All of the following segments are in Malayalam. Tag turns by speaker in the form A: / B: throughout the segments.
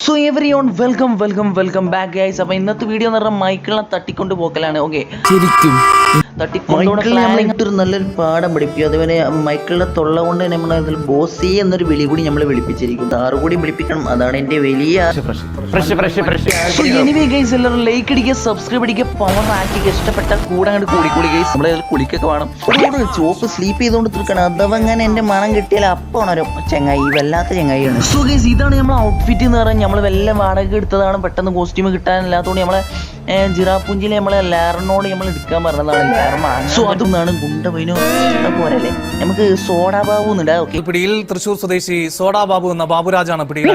A: So every on welcome back guys. അപ്പോൾ ഇന്നത്തെ വീഡിയോ എന്ന് പറഞ്ഞാൽ മൈക്കിളിനെ തട്ടിക്കൊണ്ട് പോക്കലാണ്. ഓക്കെ,
B: ശരിക്കും
A: തട്ടിക്കൊണ്ടൊരു നല്ലൊരു പാഠം പഠിപ്പിക്കും. അതുപോലെ മൈക്കിളിന്റെ തൊള്ള കൊണ്ട് നമ്മൾ അതിൽ ബോസി എന്നൊരു വിളി കൂടി നമ്മൾ വിളിപ്പിച്ചിരിക്കും. ആറ് കൂടി വിളിപ്പിക്കണം, അതാണ് എന്റെ വലിയ. എനിവേ ഗൈസ്, എല്ലാവരും ലൈക്ക് അടിക്കുക, സബ്സ്ക്രൈബ് അടിക്കുക, പവർ ആക്കിക്കുക, ഇഷ്ടപ്പെട്ട കൂടെ അങ്ങോട്ട് കൂടി ഗൈസ്. നമ്മളെ കുളിക്കൊക്കെ വേണം. ചോപ്പ് സ്ലീപ്പ് ചെയ്തുകൊണ്ട് തീർക്കണം. അഥവാ അങ്ങനെ എന്റെ മണം കിട്ടിയാൽ അപ്പാണ് ഒരു ചങ്ങായി, വല്ലാത്ത ചങ്ങായിയാണ്. സോ ഗൈസ്, ഇതാണ് നമ്മളെ ഔട്ട്ഫിറ്റ് എന്ന് പറഞ്ഞാൽ നമ്മൾ വല്ല വാടക എടുത്തതാണ്. പെട്ടെന്ന് കോസ്റ്റ്യൂം കിട്ടാനില്ലാത്തതുകൊണ്ട് നമ്മളെ ജിറാപ്പുഞ്ചിയിൽ നമ്മളെ ലാറിനോട് നമ്മൾ എടുക്കാൻ പറഞ്ഞതാണ്. സോ അതൊന്നാണ് ഗുണ്ട പൈനോ പോരല്ലേ, നമുക്ക് സോഡാ ബാബു എന്നുണ്ട്. ഓക്കെ,
B: പിടിയിൽ തൃശ്ശൂർ സ്വദേശി സോഡാ ബാബു എന്ന ബാബുരാജാണ് പിടിയിൽ.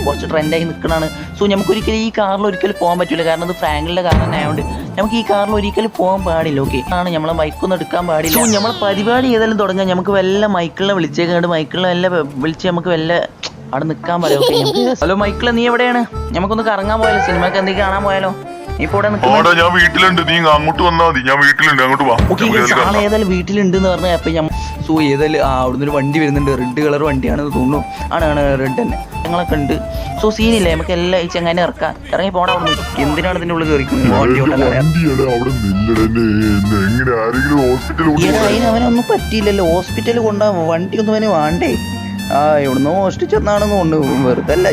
A: കുറച്ച് ട്രെൻഡായി നിൽക്കണാണ്. സോ നമുക്ക് ഒരിക്കലും ഈ കാറിൽ ഒരിക്കലും പോകാൻ പറ്റില്ല, കാരണം അത് ഫ്രാങ്കിളിന്റെ കാർ തന്നെ ആയതുകൊണ്ട് നമുക്ക് ഈ കാറിൽ ഒരിക്കലും പോകാൻ പാടില്ല. ഓക്കെ ആണ്, നമ്മളെ മൈക്കൊന്നും എടുക്കാൻ പാടില്ല. സോ നമ്മളെ പരിപാടി ഏതായാലും തുടങ്ങാൻ നമുക്ക് വല്ല മൈക്കിളിനെ വിളിച്ചേക്കാണ്ട് മൈക്കിളിനെ വല്ല വിളിച്ച് നമുക്ക് വല്ല അവിടെ നിൽക്കാൻ പറയാം. ഓക്കെ, ഹലോ മൈക്കിള്, നീ എവിടെയാണ്? നമുക്കൊന്ന് കറങ്ങാൻ പോയാലോ, സിനിമക്ക് എന്തെങ്കിലും കാണാൻ പോയാലോ?
C: ഞാൻ വീട്ടിലുണ്ട്, നീ അങ്ങോട്ട് വന്നാൽ മതി. ഞാൻ വീട്ടിലുണ്ട്, അങ്ങോട്ട് വാ.
A: ആളെ ഏതായാലും വീട്ടിലുണ്ട് എന്ന് പറഞ്ഞാൽ അപ്പൊ ഞാൻ സോ ഏതായാലും അവിടുന്ന് ഒരു വണ്ടി വരുന്നുണ്ട്. റെഡ് കളർ വണ്ടിയാണെന്ന് തോന്നുന്നു. ആണ് റെഡ് തന്നെ. ഞങ്ങളൊക്കെ ഉണ്ട്. സോ സീനില്ലേ, നമുക്ക് എല്ലാം ഈ ചങ്ങനെ ഇറങ്ങി പോണ. അവിടെ എന്തിനാണ് ഇതിന്റെ ഉള്ളിൽ കയറിക്കുന്നത്? അവനൊന്നും പറ്റിയില്ലല്ലോ. ഹോസ്പിറ്റലിൽ കൊണ്ടുപോകാൻ വണ്ടി ഒന്നും അവന് വേണ്ടേ? എവിടുന്നോ മോഷ്ടിച്ചെന്നാണെന്ന് തോന്നുന്നു. വെറുതെ അല്ല.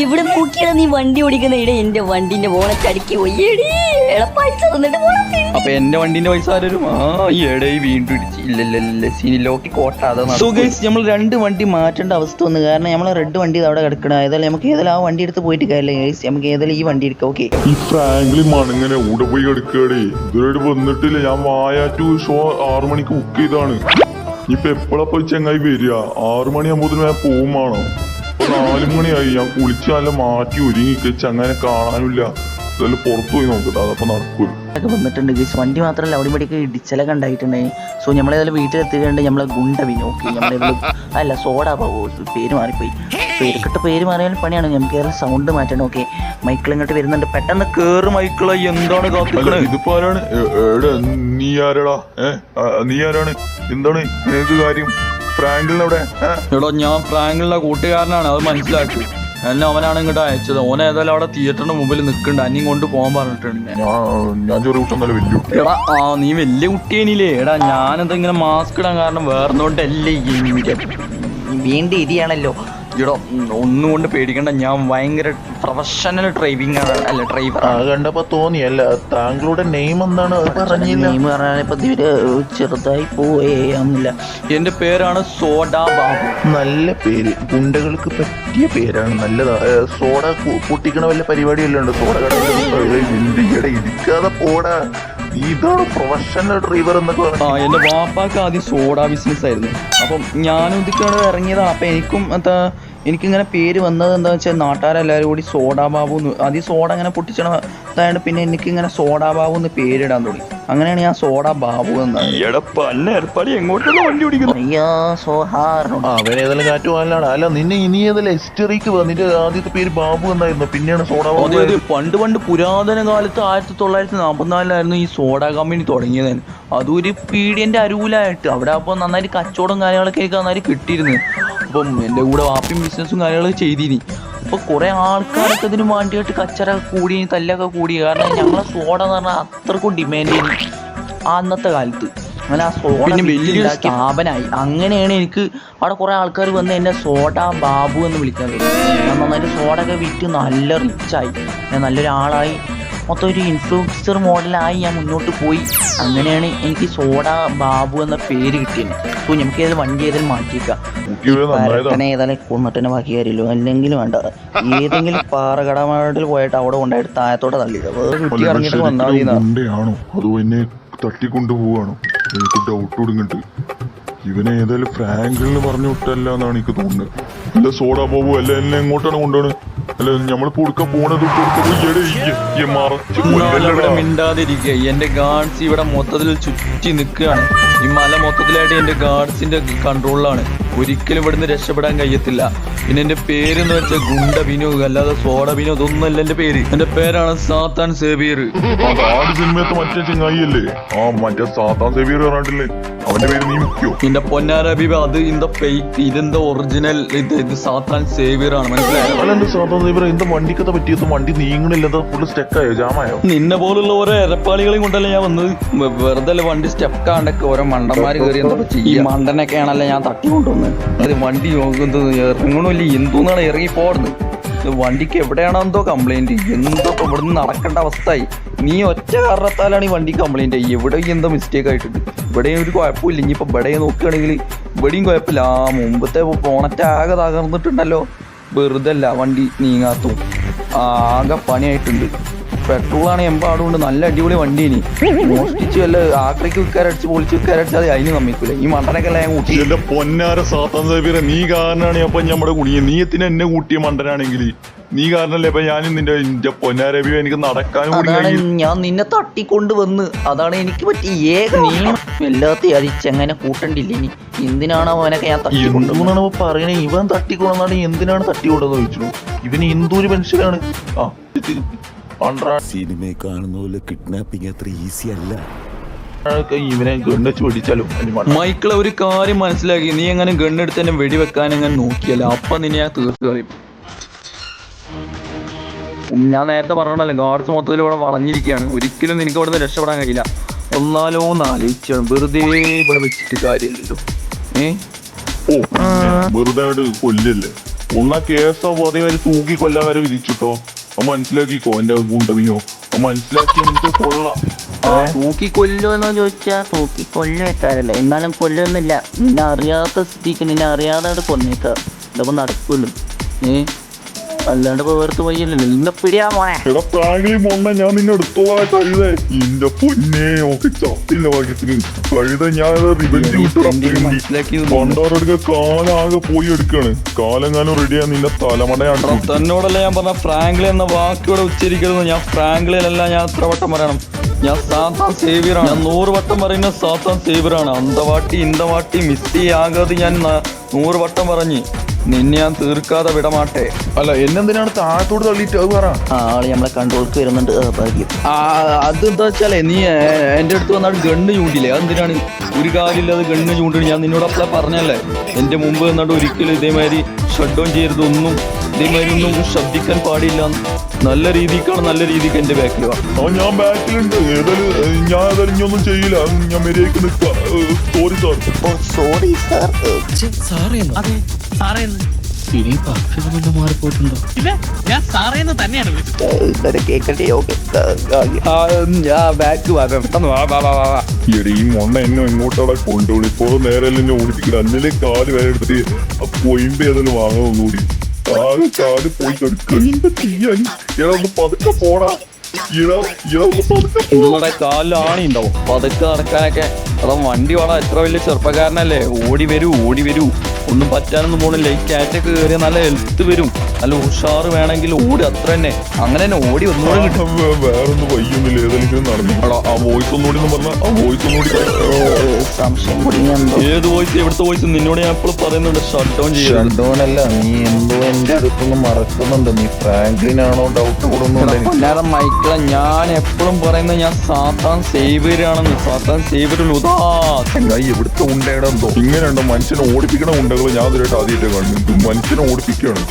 D: ഇവിടെ പൊക്കിയാണ് നീ വണ്ടി ഓടിക്കുന്ന ഇട എന്റെ വണ്ടിന്റെ ബോണറ്റ് അടിക്കി പൈസ തന്നിട്ട്.
A: അപ്പൊ എന്റെ വണ്ടിന്റെ പൈസ ആരും വീണ്ടും ഇടിച്ചില്ലോക്കി കോട്ടാതെ. സോ ഗൈസ്, നമ്മൾ രണ്ട് വണ്ടി മാറ്റേണ്ട അവസ്ഥ വന്നു. കാരണം നമ്മളെ റെഡ് വണ്ടി അവിടെ കിടക്കണം. ഏതായാലും നമുക്ക് ഏതായാലും ആ വണ്ടി എടുത്ത് പോയിട്ട് കാര്യമില്ല ഗൈസ്. നമുക്ക് ഏതായാലും ഈ വണ്ടി എടുക്കാം. ഓക്കെ,
C: ഈ ഫ്രാങ്ക്ലിൻ മണിങ്ങനെ ഊടെ പോയി കിടക്കുകയാടേ. ഇതുവരെ വന്നിട്ടില്ല. ഞാൻ വായാറ്റു ഷോ 6 മണിക്ക് ബുക്ക് ചെയ്താണ്. ഇപ്പൊ എപ്പോഴാ പോയി ചെങ്ങായി വരിക? 6 മണിയാകുമ്പോഴത്തേനും ഞാൻ പോകുമാണോ? 4 മണിയായി. ഞാൻ കുളിച്ച് നല്ല മാറ്റി ഒരുങ്ങി ചങ്ങനെ കാണാനില്ല. പുറത്തു പോയി നോക്കട്ടെ, അതപ്പോ നടക്കൂല.
A: വന്നിട്ടുണ്ട് ഗൈസ്. വണ്ടി മാത്രമല്ല, അവിടെ ഇവിടെയൊക്കെ ഇടിച്ചലൊക്കെ ഉണ്ടായിട്ടുണ്ടായി. സോ നമ്മളേതായാലും വീട്ടിലെത്തിയിട്ടുണ്ട്. നമ്മളെ ഗുണ്ടവിന്. ഓക്കെ, നമ്മളെ അല്ല സോഡാ ബാബു, പേര് മാറിപ്പോയി. പേര് മാറിയാലും പണിയാണ്. നമുക്ക് ഏതായാലും സൗണ്ട് മാറ്റണം. ഓക്കെ, മൈക്കിൾ ഇങ്ങോട്ട് വരുന്നുണ്ട്. പെട്ടെന്ന് കേറ് മൈക്കിള. എന്താണ്
C: ഇതിപ്പോ ആരാണ്? നീ ആരാടാ? നീ ആരാണ്? എന്താണ് നിനക്ക് കാര്യം? ഫ്രാങ്കിളിനവിടെ?
E: എടോ, ഞാൻ ഫ്രാങ്കിളിന്റെ കൂട്ടുകാരനാണ്, അത് മനസ്സിലാക്കി. എന്നെ അവനാണ് ഇങ്ങോട്ട് അയച്ചത്. ഓൻ ഏതായാലും അവിടെ തിയേറ്ററിന്റെ മുമ്പിൽ നിൽക്കുന്നുണ്ട്. അനിയും കൊണ്ട് പോകാൻ പറഞ്ഞിട്ടുണ്ട്.
C: ഞാൻ ചെറിയ കുട്ടൊന്നല്ല, വലിയ കുട്ടി.
E: എടാ, നീ വലിയ കുട്ടിയേനില്ലേ? എടാ, ഞാനെന്താ ഇങ്ങനെ മാസ്ക് ഇടാൻ കാരണം വേറെന്നോണ്ടല്ലേ.
A: വീണ്ടും ഇരിയാണല്ലോ.
E: ഇടോ, ഒന്നും കൊണ്ട് പേടിക്കണ്ട. ഞാൻ ഭയങ്കര പ്രൊഫഷണൽ ഡ്രൈവിംഗ് അല്ല ഡ്രൈവർ.
C: കണ്ടപ്പോ തോന്നിയല്ല. താങ്കളുടെ നെയിം എന്താണ്?
A: നെയിം പറഞ്ഞപ്പോ ചെറുതായി പോയേന്നില്ല.
E: എന്റെ പേരാണ് സോഡാ ബാബു.
C: നല്ല പേര്, ഗുണ്ടകൾക്ക് പറ്റിയ പേരാണ്. നല്ലതാ. സോഡ പൊട്ടിക്കണ വല്ല പരിപാടി വല്ല ഉണ്ട്? സോഡ കടയുടെ ഇരിക്കാതെ പോടാ. ഇതാണ് പ്രൊഫഷണൽ ഡ്രൈവർ എന്നൊക്കെ പറഞ്ഞു.
E: എന്റെ വാപ്പാക്ക് ആദ്യം സോഡാ ബിസിനസ് ആയിരുന്നു. അപ്പം ഞാനും ഇതിക്കാണ് ഇറങ്ങിയതാണ്. അപ്പൊ എനിക്കിങ്ങനെ പേര് വന്നത് എന്താ വെച്ചാൽ, നാട്ടുകാരെല്ലാവരും കൂടി സോഡാ ബാബു എന്ന്, ആദ്യം സോഡ അങ്ങനെ പൊട്ടിച്ചതായത്, പിന്നെ എനിക്കിങ്ങനെ സോഡാ ബാബു എന്ന് പേരിടാൻ തുടങ്ങി. അങ്ങനെയാണ് ഞാൻ സോഡാ ബാബു എന്നാണ്. എങ്ങോട്ടുള്ള വണ്ടി ഓടിക്കുന്നു?
C: അവനേതെല്ലാം കാറ്റ് പോകാനാണ്. അല്ല, നിന്നെ ഇനി ഏതെല്ലാം ഹിസ്റ്ററിക്ക് നിന്റെ ആദ്യത്തെ പേര് ബാബു എന്നായിരുന്നു, പിന്നെയാണ് സോഡാ ബാബു.
E: പണ്ട് പുരാതന കാലത്ത് 1944 ഈ സോഡ കമ്പനി തുടങ്ങിയത്. അതും ഒരു പീഡിയന്റെ അരുവിലായിട്ട്. അവിടെ അപ്പോൾ നന്നായിട്ട് കച്ചവടം കാര്യങ്ങളൊക്കെ എനിക്ക് നന്നായിട്ട് കിട്ടിയിരുന്നു. അപ്പം എൻ്റെ കൂടെ വാപ്പിയും ബിസിനസ്സും കാര്യങ്ങളൊക്കെ ചെയ്തിനി. അപ്പോൾ കുറേ ആൾക്കാരൊക്കെ ഇതിന് വേണ്ടിയിട്ട് കച്ചറ കൂടി, തല്ലൊക്കെ കൂടി. കാരണം ഞങ്ങളെ സോഡ എന്ന് പറഞ്ഞാൽ അത്രക്കും ഡിമാൻഡ് ചെയ്യുന്നു അന്നത്തെ കാലത്ത്. അങ്ങനെ ആ സോഡ വലിയൊരു സ്ഥാപനമായി. അങ്ങനെയാണ് എനിക്ക് അവിടെ കുറേ ആൾക്കാർ വന്ന് എന്നെ സോഡാ ബാബു എന്ന് വിളിക്കാൻ തുടങ്ങി. ഞാൻ നന്നായിട്ട് സോഡ ഒക്കെ വിറ്റ് നല്ല റിച്ചായി. ഞാൻ നല്ലൊരാളായി. മൊത്തം ഒരു ഇൻഫ്ലുവൻസർ മോഡലായി ഞാൻ മുന്നോട്ട് പോയി. അങ്ങനെയാണ് എനിക്ക് സോഡാ ബാബു എന്ന പേര് കിട്ടിയത്. സോ നമുക്ക് ഏതായാലും വണ്ടി ഏതായാലും മാറ്റിയേക്കാം. ഏതായാലും കൊന്നിട്ടെന്നെ ബാക്കി കാര്യമല്ലോ. അല്ലെങ്കിൽ വേണ്ട, ഏതെങ്കിലും പാറകടമാട്ടിൽ പോയിട്ട് അവിടെ കൊണ്ടായിട്ട് താഴത്തോടെ തള്ളിയത്. കുട്ടി ഇറങ്ങിയിട്ട് വന്നാൽ
C: മതിയാണോ അതോ എന്നെ തട്ടിക്കൊണ്ടുപോവാണോ? എനിക്ക് ഡൗട്ട് കൊടുങ്ങിട്ട്. ഇവനെ ഏതായാലും ഫ്രാങ്കിളിന് പറഞ്ഞു വിട്ടല്ല എന്നാണ് എനിക്ക് തോന്നുന്നത്. അല്ല സോഡാ ബാബു അല്ല, എന്നെ എങ്ങോട്ടാണ് കൊണ്ടുപോകണത്? അല്ല, നമ്മളിപ്പോ കൊടുക്കാൻ പോണത്
E: മിണ്ടാതിരിക്കുക. എന്റെ ഗാർഡ്സ് ഇവിടെ മൊത്തത്തിൽ ചുറ്റി നിൽക്കുകയാണ്. ഈ മല മൊത്തത്തിലായിട്ട് എന്റെ ഗാർഡ്സിന്റെ കൺട്രോളിലാണ്. ഒരിക്കലും ഇവിടുന്ന് രക്ഷപ്പെടാൻ കഴിയത്തില്ല. പിന്നെ എന്റെ പേരെന്ന് വെച്ചാൽ ഗുണ്ട ബിനു, അല്ലാതെ സോഡ ബിനു ഇതൊന്നുമല്ല എന്റെ പേര്. എന്റെ പേരാണ് സാത്താൻ സേവിയർ.
C: ആട് സിനിമയത്തെ മറ്റേ ചെങ്ങായിയല്ലേ? ആ മറ്റേ സാത്താൻ സേവിയർ പറഞ്ഞിട്ടില്ലേ, അവന്റെ പേര് നീ മുഖ്യോ?
E: എന്റെ പൊന്നാര ഹബീബ്, അത് ഇന്ത ഫേക്ക്, ഇതെന്താ ഒറിജിനൽ. ഇത് സാത്താൻ സേവിയർ ആണ്, മനസ്സിലായോ?
C: അല്ല സാത്താൻ സേവിയർ എന്താ വണ്ടിക്കത്തെ പറ്റിയത്? വണ്ടി നീങ്ങണില്ല, ഫുള്ള് സ്റ്റെക്കായോ, ജാമായോ?
E: നിന്നെ പോലുള്ള ഓരോ എരപ്പാളികളെയും കൊണ്ടല്ലേ ഞാൻ വന്നത്. വെറുതെ വണ്ടി സ്റ്റെപ്പ് ആണ്ടൊക്കെ ഓരോ മണ്ടന്മാര് കയറി എന്താ ഈ മണ്ടനൊക്കെയാണല്ലേ ഞാൻ തട്ടിക്കൊണ്ടുവന്നത്. അത് വണ്ടി ഇറങ്ങണില്ല, എന്തോന്നാണ് ഇറങ്ങി പോടുന്നത്. വണ്ടിക്ക് എവിടെയാണോ എന്തോ കംപ്ലൈന്റ്, എന്തോ ഇവിടുന്ന് നടക്കേണ്ട അവസ്ഥയായി. നീ ഒറ്റ കാരണത്താലാണ് ഈ വണ്ടി കംപ്ലൈന്റ് ആയി. എവിടെ എന്തോ മിസ്റ്റേക്ക് ആയിട്ടുണ്ട്. ഇവിടെയും ഒരു കുഴപ്പമില്ല. ഇനിയിപ്പോ ഇവിടെ നോക്കുകയാണെങ്കിൽ ഇവിടെയും കുഴപ്പമില്ല. ആ മുമ്പത്തെ പോണറ്റ് ആകെ തകർന്നിട്ടുണ്ടല്ലോ. വെറുതെ അല്ല വണ്ടി നീങ്ങാത്തും, ആകെ പണിയായിട്ടുണ്ട്. പെട്രോളാണ് എമ്പാടുകൊണ്ട് നല്ല അടിപൊളി വണ്ടി. ഇനി മോഷ്ടിച്ച് വല്ല ആക്രിക്ക് വിൽക്കാരടിച്ച് പൊളിച്ച് വിൽക്കാരടിച്ച് അത് അതിന് സമ്മതിക്കൂല. ഈ മണ്ടനൊക്കെ എല്ലാം ഞാൻ കൂട്ടി.
C: എന്റെ പൊന്നാര സാത്താൻ സേവിയർ, നീ കാരണമാണ് അപ്പൊ നമ്മുടെ കുടിയ. നീ എത്തിന് എന്നെ കൂട്ടിയ മണ്ടനാണെങ്കിൽ നീ കാരണല്ലേ അപ്പൊ ഞാൻ നിന്റെ പൊന്നാരബി എനിക്ക് നടക്കാനും കൂടി
A: അതാണ്
C: കഴിയും.
A: ഞാൻ നിന്നെ തട്ടിക്കൊണ്ട് വന്ന്, അതാണ് എനിക്ക് പറ്റി. നീ എല്ലാத்தைയും അരിച്ചെങ്ങനെ കൂട്ടണ്ടില്ല. ഇനി എന്തിനാണ് അവനൊക്കെ ഞാൻ തട്ടിക്കൊണ്ട്
C: എന്താണ് പറയണേ? ഇവൻ തട്ടിക്കൊണ്ടെന്നാണ്. എന്തിനാണ് തട്ടിക്കൊണ്ടെന്ന് ചോദിച്ചു. ഇവന് എന്തോരു മനുഷ്യനാണ്.
F: സിനിമയെ കാണുന്ന പോലെ കിഡ്നാപ്പിംഗ് അത്ര ഈസി അല്ല.
C: ഇവനെ ഗണ്ണിച്ച് പിടിച്ചാലും
E: മൈക്കിളെ ഒരു കാര്യം മനസ്സിലാക്കി. നീ എങ്ങനെ ഗണ്ണെടുത്ത് തന്നെ വെടിവെക്കാൻ എങ്ങനെ നോക്കിയല്ല, അപ്പൊ നിന്നെ ഞാൻ തീർത്ത് കളയും. ഞാൻ നേരത്തെ പറഞ്ഞല്ലോ, ഗാർഡ്സ് മൊത്തത്തിൽ ഇവിടെ വളഞ്ഞിരിക്കുകയാണ്. ഒരിക്കലും നിനക്ക് ഇവിടെ നിന്ന് രക്ഷപ്പെടാൻ കഴിയില്ല. ഒന്നാലോ ആലോചിച്ചാണ്, വെറുതെ ഇവിടെ വെച്ചിട്ട് കാര്യമില്ലല്ലോ.
C: വെറുതെ കൊല്ലല്ലേ. ഒന്നാ കേസാവോ അതേവരെ തൂക്കി കൊല്ലാൻ വരെ വിധിച്ചിട്ടോ. അപ്പൊ മനസ്സിലാക്കിക്കോ എന്റെ ഗുണ്ടവിനോ. മനസ്സിലാക്കി എനിക്ക് കൊള്ളാം.
A: തൂക്കി കൊല്ലുമെന്നോ ചോദിച്ചാൽ തൂക്കി കൊല്ലുവെക്കാരല്ലേ. എന്നാലും കൊല്ലൊന്നുമില്ല. നിന്നെ അറിയാത്ത സ്ഥിതിക്ക് നിന്നെ അറിയാതെ കൊന്നേക്കാം. ഇതപ്പോ നടക്കുമല്ലോ. അല്ലാണ്ട് ഇപ്പൊ വേർത്ത് വയ്യല്ലോ. നിന്നെ പിടിയാ മോനെ.
C: എടാ പ്രാങ്കിളി മൊണ്ണ, ഞാൻ നിന്നെ എടുത്തോളാം കഴുത. ഇന്റെ പൊന്നെ ഒക്കെ ചത്തില്ല ഭാഗ്യത്തിന്. കഴുത ഞാൻ റിവെഞ്ച് കിട്ടോണ്ടെടുക്ക. കാലാകെ പോയി എടുക്കാണ്. കാലെങ്ങാനും റെഡിയാ നിന്റെ തലമടയാണ്.
E: തന്നോടല്ല ഞാൻ പറഞ്ഞ ഫ്രാങ്ക്ലി എന്ന വാക്കിയോടെ ഉച്ചരിക്കരുത്. ഞാൻ ഫ്രാങ്ക്ലിയല്ല, ഞാൻ എത്ര വട്ടം പറയണം. ഞാൻ സാത്താൻ സേവിയറാണ്. ഞാൻ 100 വട്ടം പറയുന്ന സാത്താൻ സേവിയറാണ്. അന്തവാട്ടി ഇന്തവാട്ടി മിസ്റ്റി ആകാതെ ഞാൻ 100 വട്ടം പറഞ്ഞ് നിന്നെ ഞാൻ തീർക്കാതെ വിടമാട്ടെ.
C: അല്ല എന്നെന്തിനാണ് താഴത്തോട് തള്ളിയിട്ട് അത് പറ.
A: ആള് നമ്മളെ കൺട്രോൾക്ക് വരുന്നുണ്ട്. ഭാഗ്യം.
E: അതെന്താ വെച്ചാലേ, നീ എൻ്റെ അടുത്ത് വന്നാണ് ഗണ്ണ് ചൂണ്ടില്ലേ. അതെന്തിനാണ്? ഒരു കാര്യമില്ലാതെ ഗണ്ണ് ചൂണ്ടി. ഞാൻ നിന്നോട് അപ്പളെ പറഞ്ഞല്ലേ, എൻ്റെ മുമ്പ് വന്നിട്ട് ഒരിക്കലും ഇതേമാതിരി ഷട്ട് ഡൗൺ ചെയ്യരുത്, ഒന്നും ഇതേമാതിരി ഒന്നും ശബ്ദിക്കാൻ പാടില്ല. നല്ല രീതിക്ക് എൻ്റെ ബാക്കിൽ വാ.
C: ഞാൻ ബാക്കിലുണ്ട്. ഞാൻ ഏതായാലും ഇനിയൊന്നും ചെയ്യില്ല. ഞാൻ മര്യാദയ്ക്ക് നിൽക്കാം. Sorry sir.
A: Sorry sir.
B: അതെ സാറേ,
A: ഇനി പക്ഷികളെല്ലാം മാറിപ്പോയിട്ടുണ്ടോ?
B: ഇല്ല, ഞാൻ സാറേന്ന് തന്നെയാണ് വിളിച്ചത്.
A: കേക്കട്ടെ.
E: ബാക്ക് വാ, പെട്ടെന്ന് വാ.
C: എടി ഈ മൊണ്ണ എന്നെ ഇങ്ങോട്ടവിടെ കൊണ്ടുപോയി. ഇപ്പോ നേരെ എന്നെ ഓടിപ്പിക്കണം. അന്നലെ കാല് വരെ എടുത്തിട്ട് പൊയിമ്പ് ഏതെങ്കിലും വാങ്ങാൻ ഒന്നുകൂടി. കാല് പോയി കിടക്കാൻ. ഒന്ന് പതുക്കെ പോടാ.
E: നിങ്ങളുടെ കാലിൽ ആണി ഉണ്ടാവും പതുക്കെ നടക്കാനൊക്കെ. അതാ വണ്ടി വേണം. എത്ര വലിയ ചെറുപ്പക്കാരനല്ലേ. ഓടി വരൂ. ഒന്നും പറ്റാനൊന്നും പോണില്ല. ഈ കാറ്റൊക്കെ കയറിയ നല്ല ഹെൽത്ത് വരും. നല്ല ഉഷാറ് വേണമെങ്കിൽ ഓടി. അത്ര തന്നെ. അങ്ങനെ തന്നെ ഓടി ഒന്നുകൂടെ കിട്ടും.
C: വേറൊന്നും വയ്യൊന്നുമില്ല. ഏതെങ്കിലും നടന്നു. ആ വോയിസ് ഒന്നുകൂടി പറഞ്ഞ ആ വോയിസ് ഒന്നുകൂടി.
E: ഏത് വോയിസ്? എവിടുത്തെ വോയിസ്? നിന്നോട് ഞാൻ എപ്പോഴും പറയുന്നുണ്ട് ഷട്ട് ഡൗൺ ചെയ്യാൻ.
C: ഷട്ട്ഡൗൺ അല്ല, നീ എന്തോ എന്റെ അടുത്തൊന്നും മറക്കുന്നുണ്ട്. നീ ഫ്രാങ്ക്ലിനാണോ ഡൗട്ട് കൂടുന്നുണ്ട്?
E: മൈക്കിളെ, ഞാൻ എപ്പോഴും പറയുന്നത് ഞാൻ സാത്താൻ സേവിയറാണെന്ന്. സാത്താൻ സേവിയറിൽ
C: എവിടുത്തെ ഉണ്ടോ ഇങ്ങനെയുണ്ടോ? മനുഷ്യനെ ഓടിപ്പിക്കണ ഉണ്ടകൾ ഞാൻ ഇതിലായിട്ട് ആദ്യമായിട്ട് കാണുന്നു. മനുഷ്യനെ ഓടിപ്പിക്കുകയാണ്.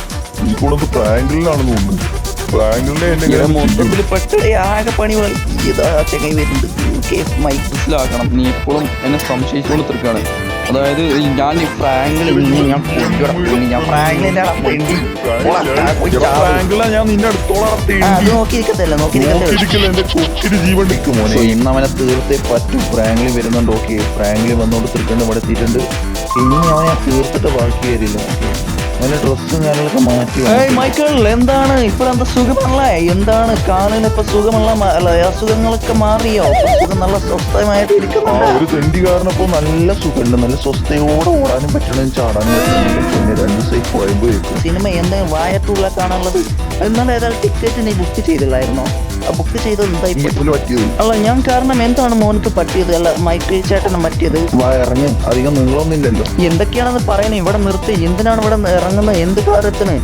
C: ഈ കൂടെ ഫ്രാങ്ക്ലിനാണെന്ന് തോന്നുന്നു. ഫ്രാങ്ക്ലിനെ എന്നെ
E: മൊത്തത്തിൽ പെട്ടേ
A: ആകെ പണി ചെങ്ങായി വരുന്നുണ്ട്.
E: മനസ്സിലാക്കണം. നീ എപ്പോഴും എന്നെ സംശയിച്ചുകൊണ്ട് തീർക്കാണ്. അതായത് ഞാൻ ഈ ഫ്രാങ്ക്ലിൻ ഞാൻ
C: ഞാൻ നിന്നെ അടുത്തോളം എന്റെ കൊക്കിന് ജീവൻ നിൽക്കും മോനെ.
A: ഇന്നവനെ തീർത്തേ പറ്റും. ഫ്രാങ്ക്ലിൻ വരുന്നുണ്ട്. ഓക്കെ, ഫ്രാങ്ക്ലിൻ വന്നോണ്ട് തീർക്കേണ്ട ഇവിടെ എത്തിയിട്ടുണ്ട്. ഇനി അവനെ തീർത്തിട്ട് ബാക്കി വരില്ല. അവന്റെ ഡ്രസ്സും കാര്യങ്ങളൊക്കെ മാറ്റി. മൈക്കിൾ, എന്താണ് ഇപ്പഴെന്താ സുഖമല്ല? എന്താണ് കാലിന് ഇപ്പൊ സുഖമുള്ള അസുഖങ്ങളൊക്കെ മാറിയോ? സുഖം നല്ല സ്വസ്ഥമായിട്ട് ഇരിക്കുന്നുണ്ട്.
C: ഒരു തെണ്ടി കാരണം ഇപ്പൊ നല്ല സുഖമുണ്ട്. നല്ല സ്വസ്ഥയോടെ ഓടാനും പറ്റണം, ചാടാനും പറ്റണം. പിന്നെ 2 ദിവസമായി കോയമ്പ് വെക്കും.
A: സിനിമ എന്തെങ്കിലും വായത്തുള്ള കാണാനുള്ളത്. എന്നാലും ഏതായാലും ടിക്കറ്റ് നീ ബുക്ക് ചെയ്തില്ലായിരുന്നോ? ബുക്ക് ചെയ്തത് എന്തായി
C: നീ എപ്പോഴും പറ്റിയത്
A: അല്ല ഞാൻ കാരണം എന്താണ് മോനക്ക് പറ്റിയത് അല്ല മൈക്കിൾ ചേട്ടന് പറ്റിയത്
C: ഇറങ്ങി അധികം നീളമൊന്നുമില്ലല്ലോ
A: എന്തൊക്കെയാണെന്ന് പറയണേ ഇവിടെ നിർത്തി എന്തിനാണ് ഇവിടെ ഇറങ്ങുന്നത് എന്ത് കാര്യത്തിന്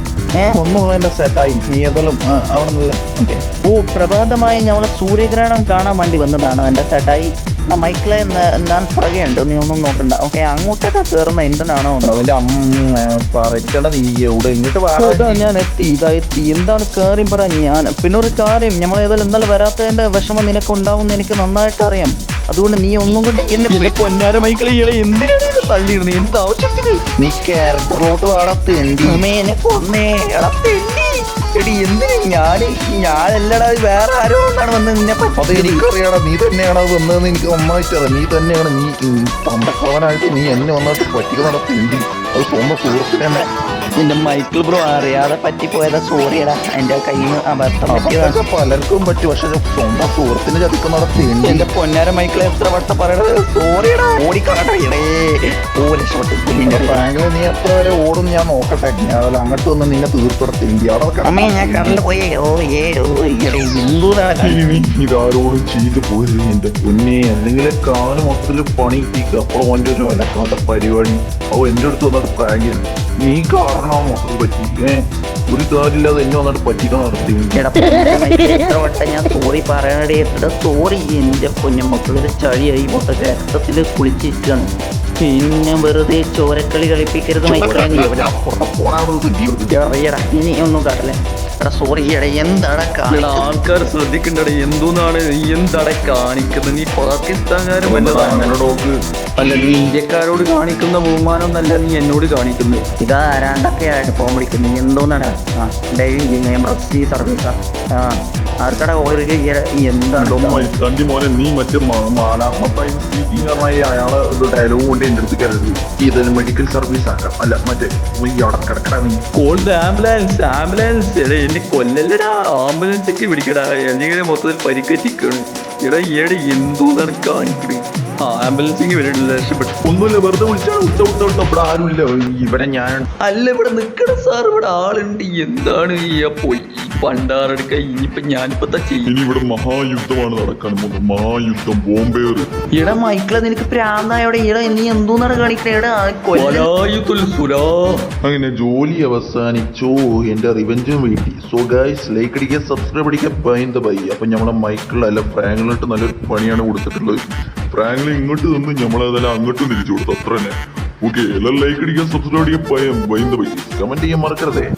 C: ഒന്നും എന്റെ സെറ്റായി നീ ഏതായാലും അവിടെ നിന്ന്
A: ഓ പ്രഭാതമായി ഞങ്ങളെ സൂര്യഗ്രഹണം കാണാൻ വേണ്ടി വന്നതാണ് എന്റെ ചേട്ടായി മൈക്കിളെ ഞാൻ പുറകെയുണ്ട് നീ ഒന്നും നോക്കണ്ട ഓക്കെ അങ്ങോട്ടൊക്കെ കയറുന്ന എന്തിനാണോ
C: അവന്റെ അമ്മ പറയണ്ട നീ എവിടെ ഇങ്ങോട്ട്
A: അതാ ഞാൻ എത്തി എന്താണ് കാര്യം പറ ഞാൻ പിന്നെ ഒരു കാര്യം നമ്മൾ ഏതായാലും ഇന്നലെ വരാത്തതിന്റെ വിഷമം നിനക്ക് ഉണ്ടാവും എനിക്ക് നന്നായിട്ട് അറിയാം അതുകൊണ്ട് നീ ഒന്നും കൊണ്ട് എന്നെ പൊന്നാര മൈക്കിളെ എന്തിനാണ് തള്ളിയിടുന്നത് എന്ത് ആവശ്യത്തിന്
C: നീ ക്യാരക്ടറിലോട്ട് വളർത്തേണ്ടി
A: എന്നെ കൊന്നേ എടി എന്തിന് ഞാനല്ലടാ വേറെ ആരോ കൊണ്ടാണ് വന്നത് നിന്നെ
C: അത് എനിക്കറിയാടാ നീ തന്നെയാണ് അത് വന്നതെന്ന് എനിക്ക് നന്നായിട്ടറിയാം നീ തന്നെയാണ് നീ തമ്പക്കവനായിട്ട് നീ എന്നെ വന്നിട്ട് പറ്റിക നടത്തേണ്ടി അത് സ്വന്തം സുഹൃത്തിന് തന്നെ
A: നിന്റെ മൈക്കിൾ ബ്രോ അറിയാതെ പറ്റിപ്പോയതാ സോറിയടാ എന്റെ കയ്യിൽ നിന്ന് അബദ്ധം പറ്റിയതാ
C: അതൊക്കെ പലർക്കും പറ്റും പക്ഷെ സ്വന്തം സുഹൃത്തിന് ചതിക്ക നടത്തേണ്ടി
A: എന്റെ പൊന്നാര മൈക്കിളെ എത്ര വട്ടം പറയണത് സോറിയടാ ഓടിക്കാട്ടെ ഓ രക്ഷപ്പെട്ടു
C: ബാംഗ്ലൂർ നീ എത്ര വരെ ഓടും ഞാൻ നോക്കട്ടെ ഞാൻ അതിൽ അങ്ങോട്ട് വന്ന് നിന്നെ തീർത്തിടത്തേണ്ടി അവിടെ
A: അമ്മേ ഞാൻ കടലിൽ പോയേ
C: ഇതാരോടും ചെയ്തു പോയത് എന്റെ പൊന്നെ അല്ലെങ്കിൽ കാല് മൊത്തത്തിൽ പണി കിട്ടിക്കുക അപ്പോൾ ഓൻ്റെ ഒരു വിലക്കാത്ത പരിപാടി അവ എൻ്റെ അടുത്ത് വന്നിട്ട് പ്രാങ്കില്ല നീ കാരണം മൊത്തത്തിൽ പറ്റി ഒരു കാര്യമില്ലാതെ എന്നെ വന്നിട്ട് പറ്റിക്കാൻ നടത്തി
A: എത്ര വട്ടം ഞാൻ സോറി പറയണേ സോറി എന്റെ പൊന്നമക്കളൊരു ചളിയായി മൊത്തം രക്തത്തിൽ കുളിച്ചിരിക്കുകയാണ് പിന്നെ വെറുതെ ചോരക്കളി കളിപ്പിക്കരുത് മൈക്കിളെ നീ എവിടെയാ ഇനി ഒന്നും കാട്ടില്ലേ സോറി എന്താണ്
E: ആൾക്കാർ ശ്രദ്ധിക്കണ്ടേ എന്തോന്നാണ് നീ എന്താണ് കാണിക്കുന്നത് നീ പാകിസ്ഥാൻകാരും അല്ല നീ ഇന്ത്യക്കാരോട് കാണിക്കുന്ന ബഹുമാനം എന്നല്ല നീ എന്നോട് കാണിക്കുന്നത്
A: ഇതാ ആരാണ്ടൊക്കെ ആയിട്ട് ഫോൺ വിളിക്കുന്നത് എന്തോന്നാണ് ഡെയിലി സർവീസാ ആർക്കട ഓർഡർ എന്താണ്
C: തണ്ടി മോനെ നീ മറ്റേ അയാളെ ഒരു ഡയലോഗ് കൊണ്ട് എൻ്റെ അടുത്ത് കരുത് ഇതൊരു മെഡിക്കൽ സർവീസ് ആക്കാം അല്ല മറ്റേ അവിടെ കിടക്കട നീ
E: കോൾഡ് ആംബുലൻസ് എടാ എന്നെ കൊല്ലല്ലടാ ആംബുലൻസ് ഒക്കെ പിടിക്കടാ എന്നിങ്ങനെ മൊത്തത്തിൽ പരിക്കേറ്റിക്കാണ് എടാ ഈടെ എന്തോന്നാണ് കാണിക്കണേ ആംബുലൻസിങ് വരില്ല രക്ഷപ്പെട്ടു
C: ഒന്നുമില്ല വെറുതെ വിളിച്ചാണ് ഇവിടെ ആരുമില്ല ഇവിടെ ഞാൻ
E: അല്ല ഇവിടെ നിക്കണ സാർ ഇവിടെ ആളുണ്ട് എന്താണ് ഈ പോയി പണ്ടാറെടുക്ക ഇനിയിപ്പൊ ഞാനിപ്പോ ചെയ്യും
C: ഇനി ഇവിടെ മഹായുദ്ധമാണ് നടക്കാൻ പോകുന്നത് മഹായുദ്ധം ബോംബേറ്
A: ഇട മൈക്കിളെ നിനക്ക് പ്രാന്തായോടെ ഇട നീ എന്തോന്നാണ് കാണിക്കണേ
C: അങ്ങനെ ജോലി അവസാനിച്ചോ എന്റെ റിവെഞ്ചും വീട്ടി സോ ഗൈസ് ലൈക്ക് അടിക്കുക സബ്സ്ക്രൈബ് അടിക്കുക ബൈ ബൈ അപ്പൊ നമ്മളെ മൈക്കിൾ അല്ല ഫ്രാങ്കിളിട്ട് നല്ലൊരു പണിയാണ് കൊടുത്തിട്ടുള്ളത് ഫ്രാങ്കിൾ ഇങ്ങോട്ട് നിന്ന് നമ്മളതെല്ലാം അങ്ങോട്ടും തിരിച്ചു കൊടുത്തു അത്ര തന്നെ ഓക്കെ എല്ലാം ലൈക്ക് അടിക്കുക സബ്സ്ക്രൈബ് അടിക്കുക ബൈ ബൈ കമന്റ് ചെയ്യാൻ മറക്കരുതേ